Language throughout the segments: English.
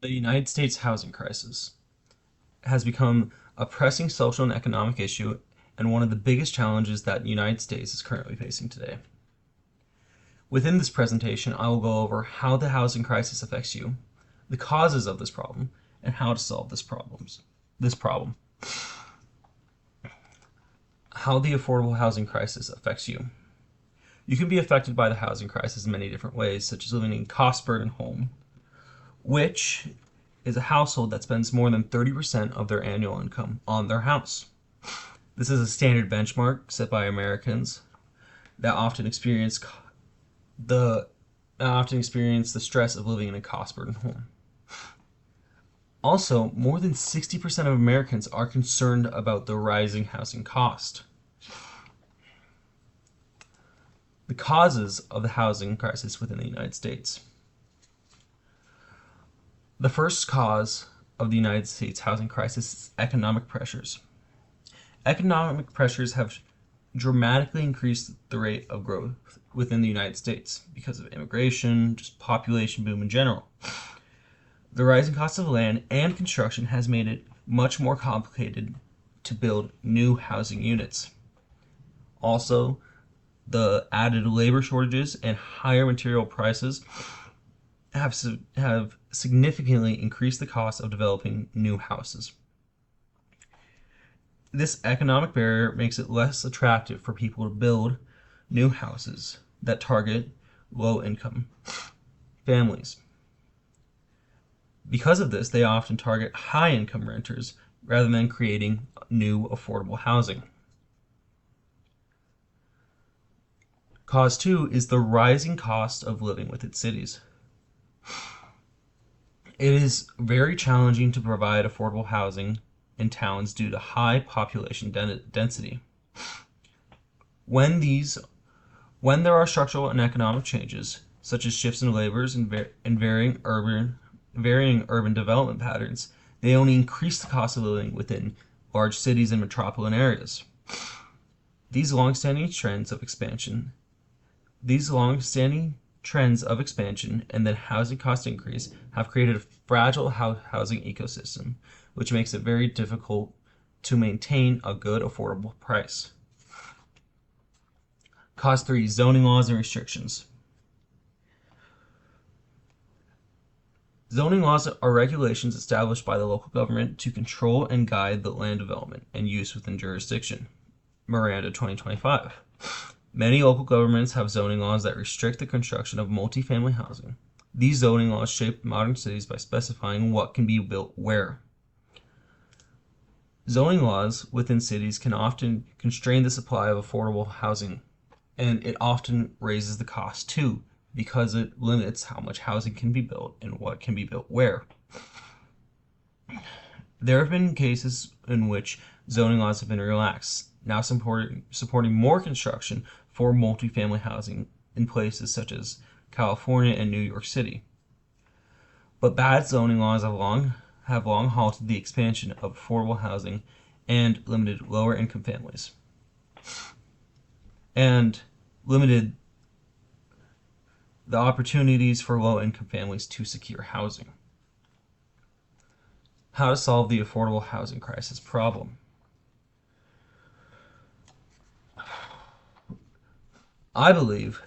The United States housing crisis has become a pressing social and economic issue and one of the biggest challenges that the United States is currently facing today. Within this presentation, I will go over how the housing crisis affects you, the causes of this problem, and how to solve this problem. How the affordable housing crisis affects you. You can be affected by the housing crisis in many different ways, such as living in a cost-burdened home, which is a household that spends more than 30% of their annual income on their house. This is a standard benchmark set by Americans that often experience the stress of living in a cost-burdened home. Also, more than 60% of Americans are concerned about the rising housing cost. The causes of the housing crisis within the United States. The first cause of the United States housing crisis is economic pressures. Economic pressures have dramatically increased the rate of growth within the United States because of immigration, just population boom in general. The rising cost of land and construction has made it much more complicated to build new housing units. Also, the added labor shortages and higher material prices have significantly increased the cost of developing new houses. This economic barrier makes it less attractive for people to build new houses that target low-income families. Because of this, they often target high-income renters rather than creating new affordable housing. Cause 2 is the rising cost of living within cities. It is very challenging to provide affordable housing in towns due to high population density. When there are structural and economic changes, such as shifts in labors and varying urban development patterns, they only increase the cost of living within large cities and metropolitan areas. These long-standing trends of expansion and then housing cost increase have created a fragile housing ecosystem, which makes it very difficult to maintain a good affordable price. Cause 3, zoning laws and restrictions. Zoning laws are regulations established by the local government to control and guide the land development and use within jurisdiction. Miranda 2025. Many local governments have zoning laws that restrict the construction of multifamily housing. These zoning laws shape modern cities by specifying what can be built where. Zoning laws within cities can often constrain the supply of affordable housing, and it often raises the cost too, because it limits how much housing can be built and what can be built where. There have been cases in which zoning laws have been relaxed, now supporting more construction for multifamily housing in places such as California and New York City. But bad zoning laws have long halted the expansion of affordable housing and limited lower income families and limited the opportunities for low income families to secure housing. How to solve the affordable housing crisis problem. I believe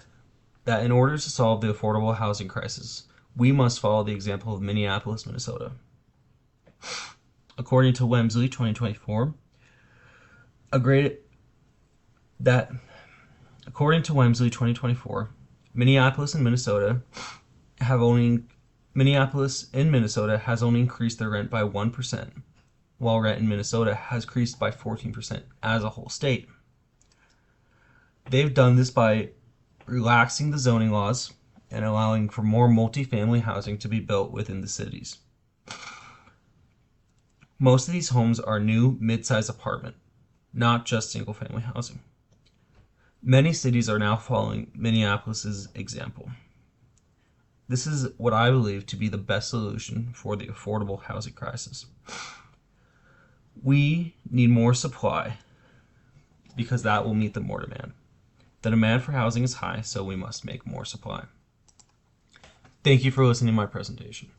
that in order to solve the affordable housing crisis, we must follow the example of Minneapolis, Minnesota. According to Wemsley 2024, Minneapolis in Minnesota has only increased their rent by 1%, while rent in Minnesota has increased by 14% as a whole state. They've done this by relaxing the zoning laws and allowing for more multifamily housing to be built within the cities. Most of these homes are new mid-size apartment, not just single-family housing. Many cities are now following Minneapolis's example. This is what I believe to be the best solution for the affordable housing crisis. We need more supply because that will meet the more demand. The demand for housing is high, so we must make more supply. Thank you for listening to my presentation.